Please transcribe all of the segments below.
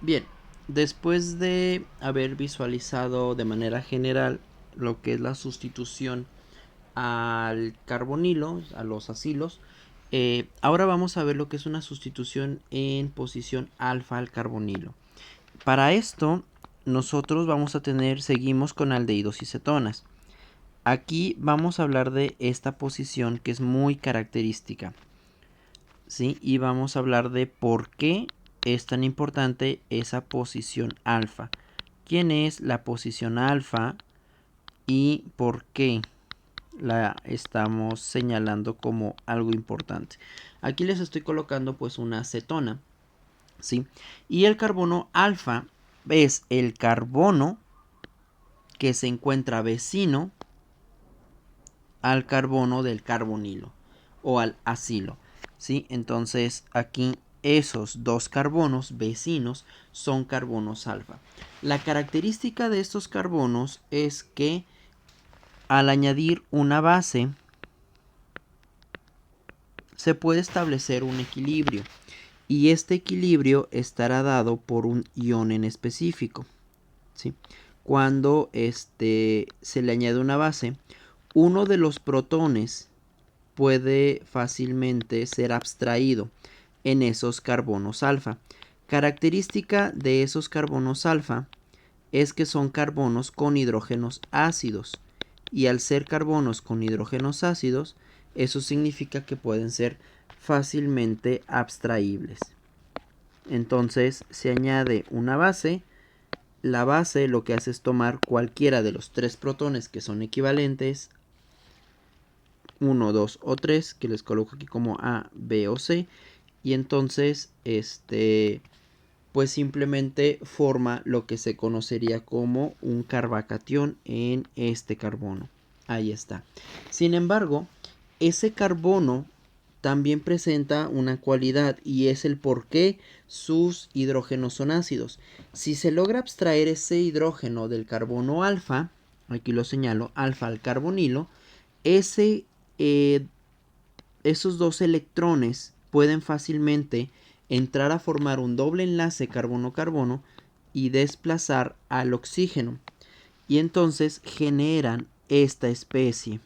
Bien, después de haber visualizado de manera general lo que es la sustitución al carbonilo, a los acilos, ahora vamos a ver lo que es una sustitución en posición alfa al carbonilo. Para esto, nosotros vamos a seguimos con aldehídos y cetonas. Aquí vamos a hablar de esta posición que es muy característica, ¿sí? Y vamos a hablar de por qué es tan importante esa posición alfa. ¿Quién es la posición alfa y por qué la estamos señalando como algo importante? Aquí les estoy colocando pues una cetona, ¿sí? Y el carbono alfa es el carbono que se encuentra vecino al carbono del carbonilo o al acilo, ¿sí? Entonces aquí esos dos carbonos vecinos son carbonos alfa. La característica de estos carbonos es que al añadir una base se puede establecer un equilibrio y este equilibrio estará dado por un ion en específico, ¿sí? Cuando se le añade una base, uno de los protones puede fácilmente ser abstraído en esos carbonos alfa. Característica de esos carbonos alfa es que son carbonos con hidrógenos ácidos, y al ser carbonos con hidrógenos ácidos, eso significa que pueden ser fácilmente abstraíbles. Entonces se añade una base. La base lo que hace es tomar cualquiera de los tres protones que son equivalentes, 1, 2 o 3, que les coloco aquí como A, B o C, y entonces pues simplemente forma lo que se conocería como un carbacatión en este carbono. Ahí está. Sin embargo, ese carbono también presenta una cualidad, y es el por qué sus hidrógenos son ácidos. Si se logra abstraer ese hidrógeno del carbono alfa, aquí lo señalo, alfa al carbonilo, ese, esos dos electrones pueden fácilmente entrar a formar un doble enlace carbono-carbono y desplazar al oxígeno. Y entonces generan esta especie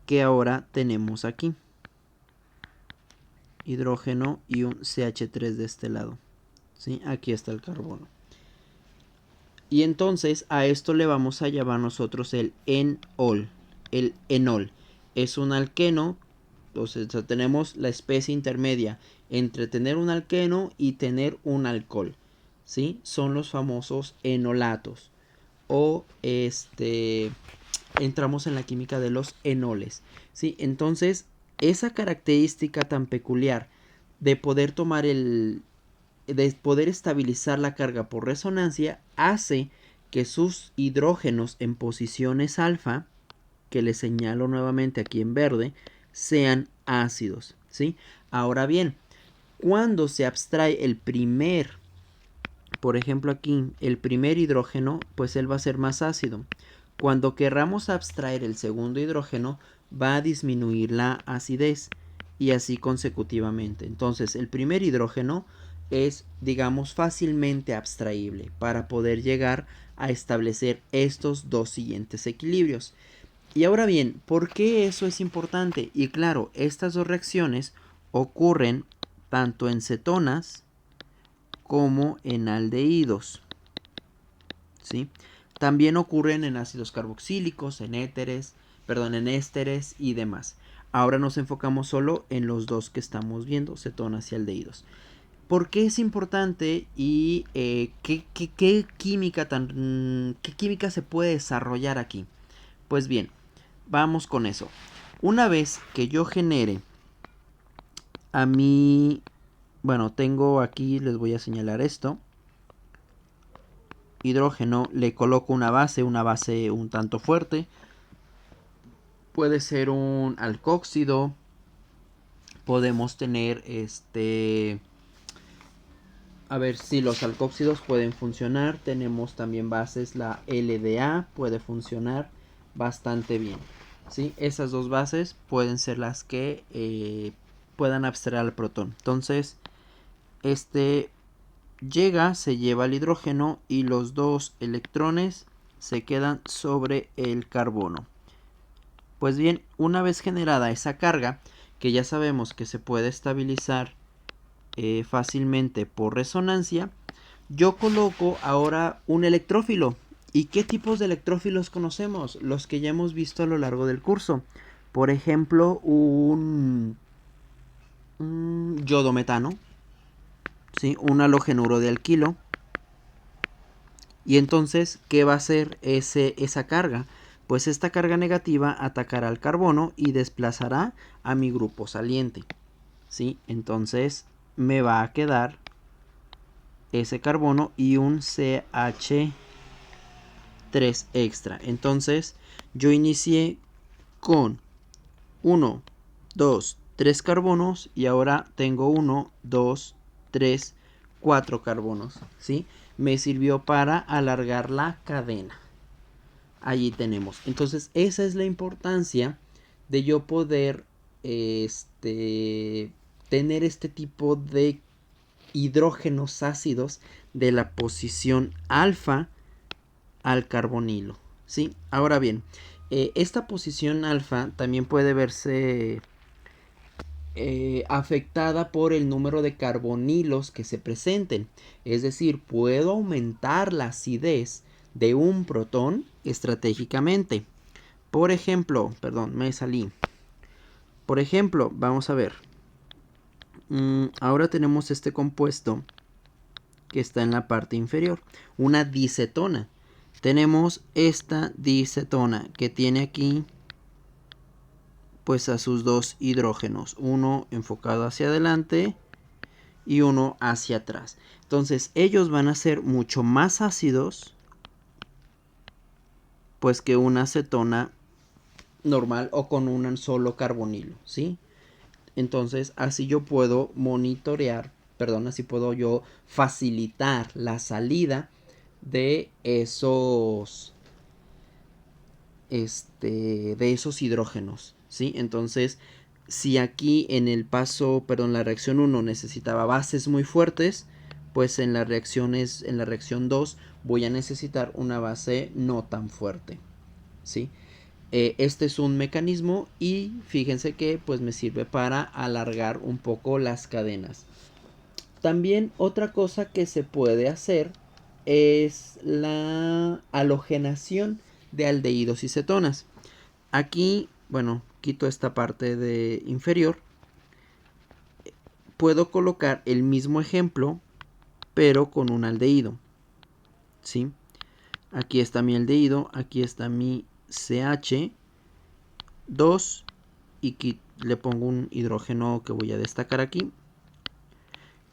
que ahora tenemos aquí. Hidrógeno y un CH3 de este lado, ¿sí? Aquí está el carbono. Y entonces a esto le vamos a llamar nosotros el enol. El enol es un alqueno. Entonces tenemos la especie intermedia entre tener un alqueno y tener un alcohol, ¿sí? Son los famosos enolatos. O entramos en la química de los enoles, ¿sí? Entonces esa característica tan peculiar de poder tomar de poder estabilizar la carga por resonancia hace que sus hidrógenos en posiciones alfa, que les señalo nuevamente aquí en verde, sean ácidos, ¿sí? Ahora bien, cuando se abstrae el primer, por ejemplo aquí, el primer hidrógeno, pues él va a ser más ácido. Cuando querramos abstraer el segundo hidrógeno, va a disminuir la acidez, y así consecutivamente. Entonces, el primer hidrógeno es, digamos, fácilmente abstraíble para poder llegar a establecer estos dos siguientes equilibrios. Y ahora bien, ¿por qué eso es importante? Y claro, estas dos reacciones ocurren tanto en cetonas como en aldehídos, ¿sí? También ocurren en ácidos carboxílicos, en ésteres y demás. Ahora nos enfocamos solo en los dos que estamos viendo, cetonas y aldehídos. ¿Por qué es importante y qué química se puede desarrollar aquí? Pues bien, vamos con eso. Una vez que yo genere a mi... Bueno, tengo aquí, les voy a señalar esto. Hidrógeno, le coloco una base un tanto fuerte. Puede ser un alcóxido. Podemos tener a ver si los alcóxidos pueden funcionar. Tenemos también bases, la LDA puede funcionar bastante bien, ¿sí? Esas dos bases pueden ser las que puedan abstraer al protón. Entonces, llega, se lleva el hidrógeno y los dos electrones se quedan sobre el carbono. Pues bien, una vez generada esa carga, que ya sabemos que se puede estabilizar fácilmente por resonancia, yo coloco ahora un electrófilo. ¿Y qué tipos de electrófilos conocemos? Los que ya hemos visto a lo largo del curso. Por ejemplo, un yodometano, ¿sí? Un halogenuro de alquilo. Y entonces, ¿qué va a hacer esa carga? Pues esta carga negativa atacará al carbono y desplazará a mi grupo saliente, ¿sí? Entonces me va a quedar ese carbono y un CH3 extra. Entonces yo inicié con 1, 2, 3 carbonos y ahora tengo 1, 2, 3, 4 carbonos, ¿sí? Me sirvió para alargar la cadena. Allí tenemos. Entonces esa es la importancia de yo poder tener este tipo de hidrógenos ácidos de la posición alfa al carbonilo, ¿sí? Ahora bien, esta posición alfa también puede verse afectada por el número de carbonilos que se presenten. Es decir, puedo aumentar la acidez de un protón estratégicamente. Por ejemplo, perdón, me salí. Por ejemplo, vamos a ver. Ahora tenemos este compuesto que está en la parte inferior, una dicetona. Tenemos esta dicetona que tiene aquí pues a sus dos hidrógenos, uno enfocado hacia adelante y uno hacia atrás. Entonces ellos van a ser mucho más ácidos pues que una acetona normal o con un solo carbonilo, ¿sí? Entonces así yo puedo monitorear, perdón, así puedo yo facilitar la salida de esos de esos hidrógenos, ¿sí? Entonces, si aquí en el paso, perdón, la reacción 1 necesitaba bases muy fuertes, pues en la reacción 2 voy a necesitar una base no tan fuerte, ¿sí? Este es un mecanismo y fíjense que pues me sirve para alargar un poco las cadenas. También otra cosa que se puede hacer es la halogenación de aldehídos y cetonas. Aquí, bueno, quito esta parte de inferior. Puedo colocar el mismo ejemplo, pero con un aldehído, ¿sí? Aquí está mi aldehído, aquí está mi CH2 y le pongo un hidrógeno que voy a destacar aquí.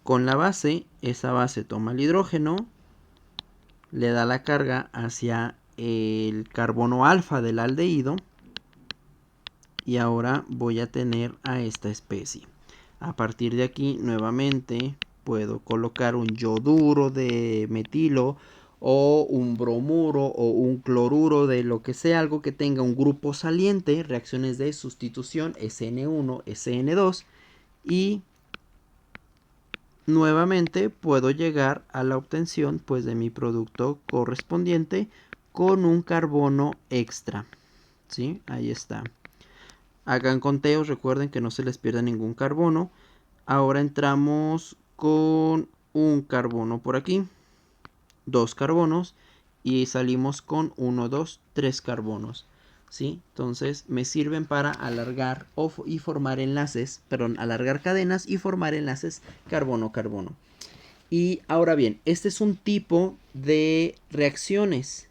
Con la base, esa base toma el hidrógeno, le da la carga hacia el carbono alfa del aldehído y ahora voy a tener a esta especie. A partir de aquí nuevamente puedo colocar un yoduro de metilo o un bromuro o un cloruro de lo que sea, algo que tenga un grupo saliente, reacciones de sustitución SN1, SN2 y nuevamente puedo llegar a la obtención pues de mi producto correspondiente con un carbono extra, ¿sí? Ahí está. Hagan conteos, recuerden que no se les pierda ningún carbono. Ahora entramos con un carbono por aquí, dos carbonos y salimos con 1, 2, 3 carbonos, ¿sí? Entonces me sirven para alargar y formar enlaces, perdón, alargar cadenas y formar enlaces carbono-carbono. Y ahora bien, este es un tipo de reacciones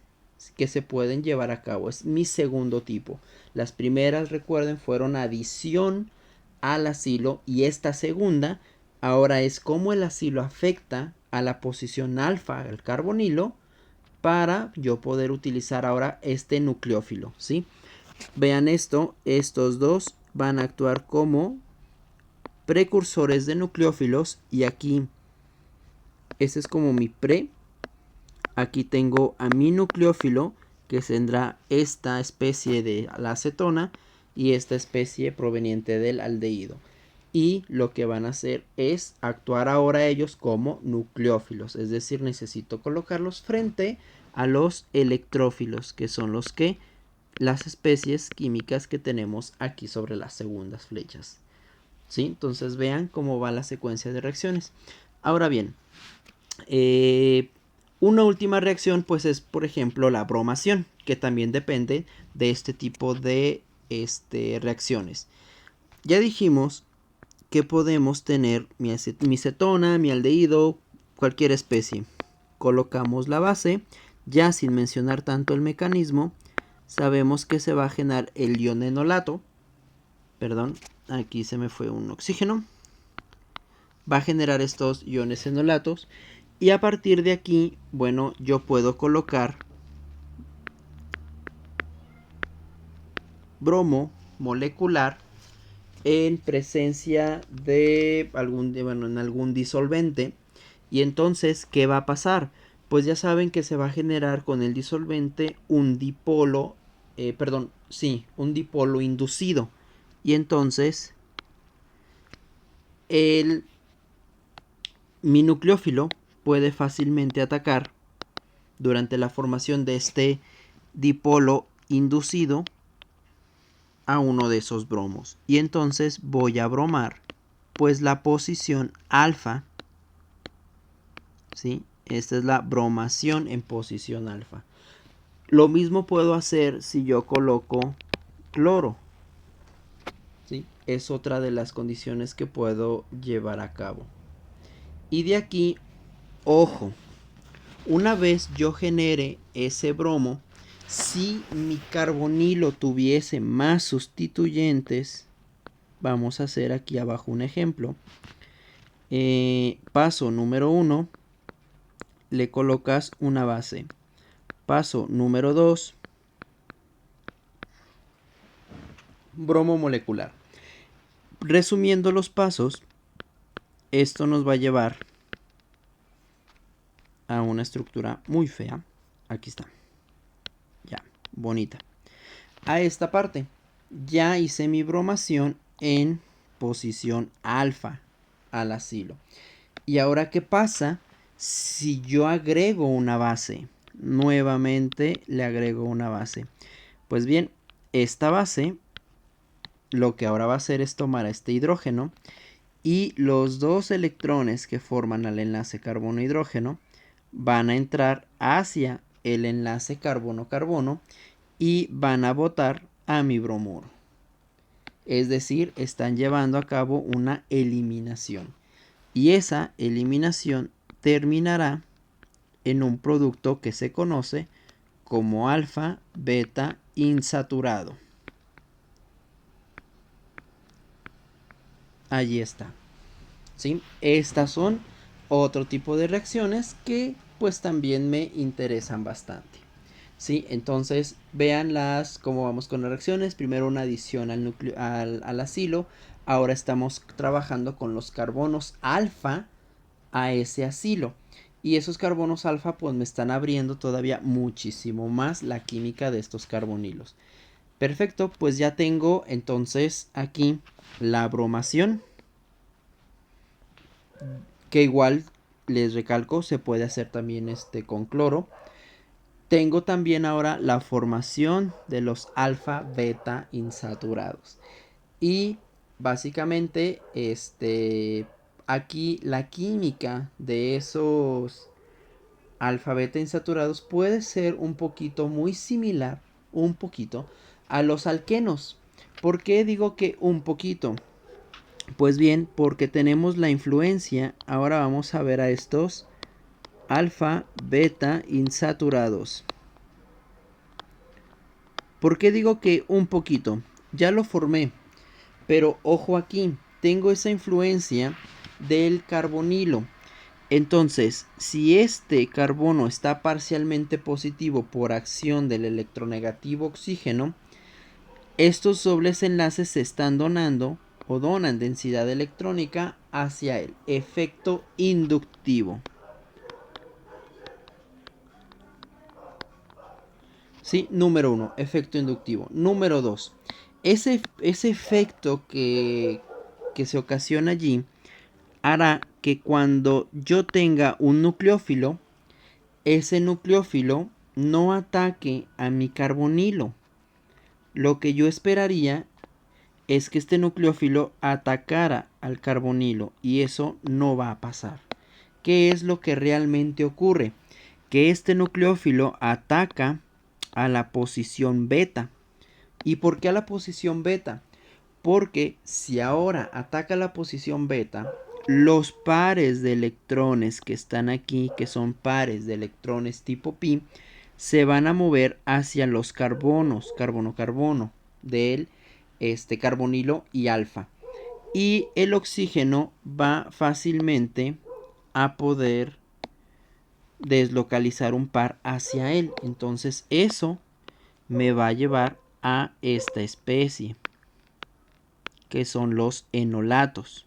que se pueden llevar a cabo. Es mi segundo tipo. Las primeras, recuerden, fueron adición al acilo y esta segunda ahora es cómo el acilo afecta a la posición alfa del carbonilo para yo poder utilizar ahora este nucleófilo, ¿sí? Vean esto, estos dos van a actuar como precursores de nucleófilos y aquí este es como mi pre. Aquí tengo a mi nucleófilo que tendrá esta especie de la acetona y esta especie proveniente del aldehído. y lo que van a hacer es actuar ahora ellos como nucleófilos, es decir, necesito colocarlos frente a los electrófilos, que son las especies químicas que tenemos aquí sobre las segundas flechas. ¿Sí? Entonces vean cómo va la secuencia de reacciones. Ahora bien, una última reacción pues es por ejemplo la bromación, que también depende de este tipo de reacciones. Ya dijimos que podemos tener mi acetona, mi aldehído, cualquier especie. Colocamos la base, ya sin mencionar tanto el mecanismo, sabemos que se va a generar el ion enolato. Perdón, aquí se me fue un oxígeno. Va a generar estos iones enolatos y a partir de aquí, bueno, yo puedo colocar bromo molecular en presencia de en algún disolvente. Y entonces, ¿qué va a pasar? Pues ya saben que se va a generar con el disolvente un dipolo, un dipolo inducido. Y entonces, mi nucleófilo puede fácilmente atacar durante la formación de este dipolo inducido a uno de esos bromos. Y entonces voy a bromar pues la posición alfa. ¿Sí? Esta es la bromación en posición alfa. Lo mismo puedo hacer si yo coloco cloro. ¿Sí? Es otra de las condiciones que puedo llevar a cabo. Y de aquí, ojo, una vez yo genere ese bromo, si mi carbonilo tuviese más sustituyentes, vamos a hacer aquí abajo un ejemplo. Paso número 1, le colocas una base. Paso número 2, bromo molecular. Resumiendo los pasos, esto nos va a llevar a una estructura muy fea. Aquí está. Ya, bonita. A esta parte. Ya hice mi bromación en posición alfa al asilo. ¿Y ahora qué pasa si yo agrego una base? Nuevamente le agrego una base. Pues bien, esta base lo que ahora va a hacer es tomar a este hidrógeno y los dos electrones que forman al enlace carbono-hidrógeno van a entrar hacia el enlace carbono-carbono y van a botar a mi bromuro. Es decir, están llevando a cabo una eliminación. Y esa eliminación terminará en un producto que se conoce como alfa beta insaturado. Allí está. ¿Sí? Estas son otro tipo de reacciones que pues también me interesan bastante. ¿Sí? Entonces vean cómo vamos con las reacciones. Primero una adición al acilo. Ahora estamos trabajando con los carbonos alfa a ese acilo. Y esos carbonos alfa pues me están abriendo todavía muchísimo más la química de estos carbonilos. Perfecto, pues ya tengo entonces aquí la bromación, que igual les recalco se puede hacer también con cloro. Tengo también ahora la formación de los alfa beta insaturados. Y básicamente aquí la química de esos alfa beta insaturados puede ser un poquito muy similar, un poquito, a los alquenos. ¿Por qué digo que un poquito? Pues bien, porque tenemos la influencia. Ahora vamos a ver a estos alfa beta insaturados. ¿Por qué digo que un poquito? Ya lo formé, pero ojo aquí, tengo esa influencia del carbonilo. Entonces, si este carbono está parcialmente positivo por acción del electronegativo oxígeno, estos dobles enlaces se están donando o donan densidad electrónica hacia el efecto inductivo. ¿Sí? Número 1, efecto inductivo. Número 2, ese efecto que que se ocasiona allí hará que cuando yo tenga un nucleófilo, ese nucleófilo no ataque a mi carbonilo. Lo que yo esperaría es que este nucleófilo atacara al carbonilo y eso no va a pasar. ¿Qué es lo que realmente ocurre? Que este nucleófilo ataca a la posición beta. ¿Y por qué a la posición beta? Porque si ahora ataca la posición beta, los pares de electrones que están aquí, que son pares de electrones tipo pi, se van a mover hacia los carbonos, carbono-carbono, del carbonilo y alfa. Y el oxígeno va fácilmente a poder deslocalizar un par hacia él. Entonces eso me va a llevar a esta especie, que son los enolatos.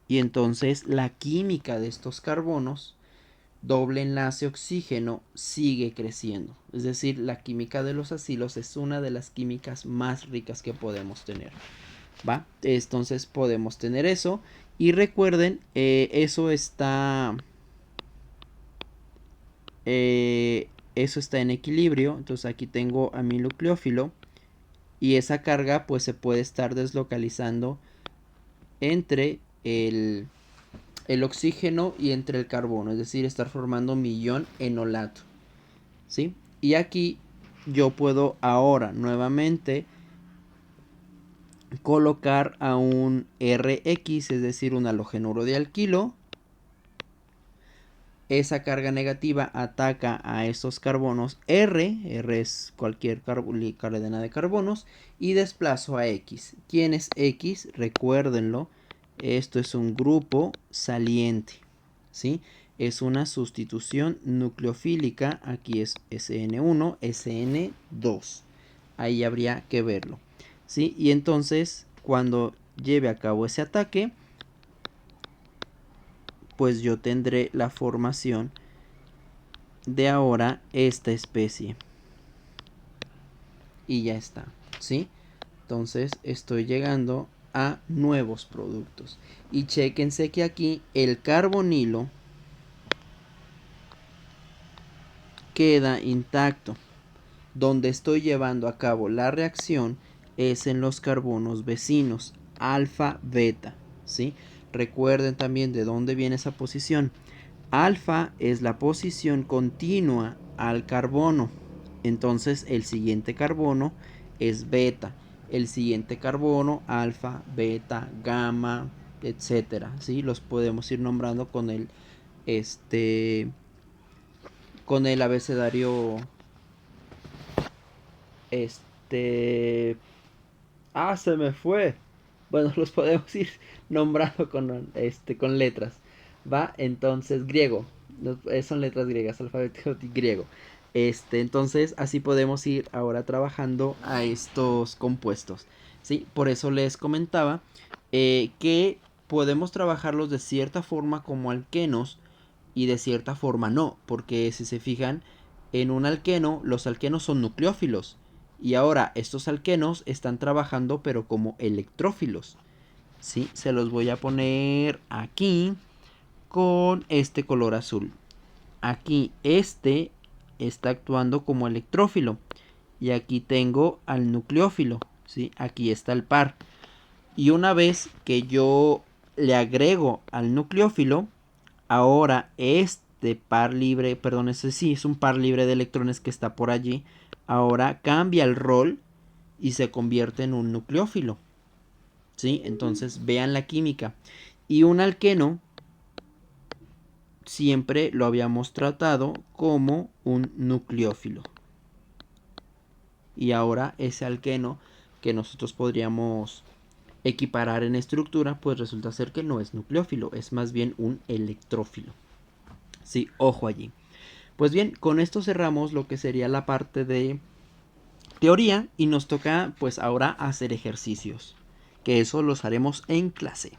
Y entonces la química de estos carbonos, doble enlace oxígeno, sigue creciendo. Es decir, la química de los acilos es una de las químicas más ricas que podemos tener. ¿Va? Entonces podemos tener eso. Y recuerden, eso está en equilibrio. Entonces aquí tengo a mi nucleófilo. Y esa carga pues se puede estar deslocalizando entre el oxígeno y entre el carbono, es decir, estar formando mi ion enolato, ¿sí? Y aquí yo puedo ahora nuevamente colocar a un RX, es decir, un halogenuro de alquilo. Esa carga negativa ataca a esos carbonos R es cualquier cadena de carbonos, y desplazo a X. ¿Quién es X? Recuérdenlo, esto es un grupo saliente, ¿sí? Es una sustitución nucleofílica, aquí es SN1, SN2, ahí habría que verlo, ¿sí? Y entonces, cuando lleve a cabo ese ataque, pues yo tendré la formación de ahora esta especie. Y ya está, ¿sí? Entonces estoy llegando a nuevos productos. Y chéquense que aquí el carbonilo queda intacto. Donde estoy llevando a cabo la reacción es en los carbonos vecinos, alfa, beta, ¿sí? Recuerden también de dónde viene esa posición. Alfa es la posición continua al carbono. Entonces el siguiente carbono es beta. El siguiente carbono, alfa, beta, gamma, etcétera, ¿sí? Los podemos ir nombrando con el abecedario se me fue. Bueno, los podemos ir nombrando con letras. ¿Va? Entonces, griego. Son letras griegas, alfabeto griego. Entonces, así podemos ir ahora trabajando a estos compuestos. ¿Sí? Por eso les comentaba que podemos trabajarlos de cierta forma como alquenos y de cierta forma no. Porque si se fijan, en un alqueno, los alquenos son nucleófilos. Y ahora estos alquenos están trabajando pero como electrófilos. ¿Sí? Se los voy a poner aquí con este color azul. Aquí está actuando como electrófilo. Y aquí tengo al nucleófilo. ¿Sí? Aquí está el par. Y una vez que yo le agrego al nucleófilo, ahora par libre, perdón, ese sí es un par libre de electrones que está por allí. Ahora cambia el rol y se convierte en un nucleófilo. ¿Sí? Entonces vean la química. Y un alqueno siempre lo habíamos tratado como un nucleófilo. Y ahora ese alqueno que nosotros podríamos equiparar en estructura, pues resulta ser que no es nucleófilo, es más bien un electrófilo. Sí, ojo allí. Pues bien, con esto cerramos lo que sería la parte de teoría y nos toca pues ahora hacer ejercicios, que eso los haremos en clase.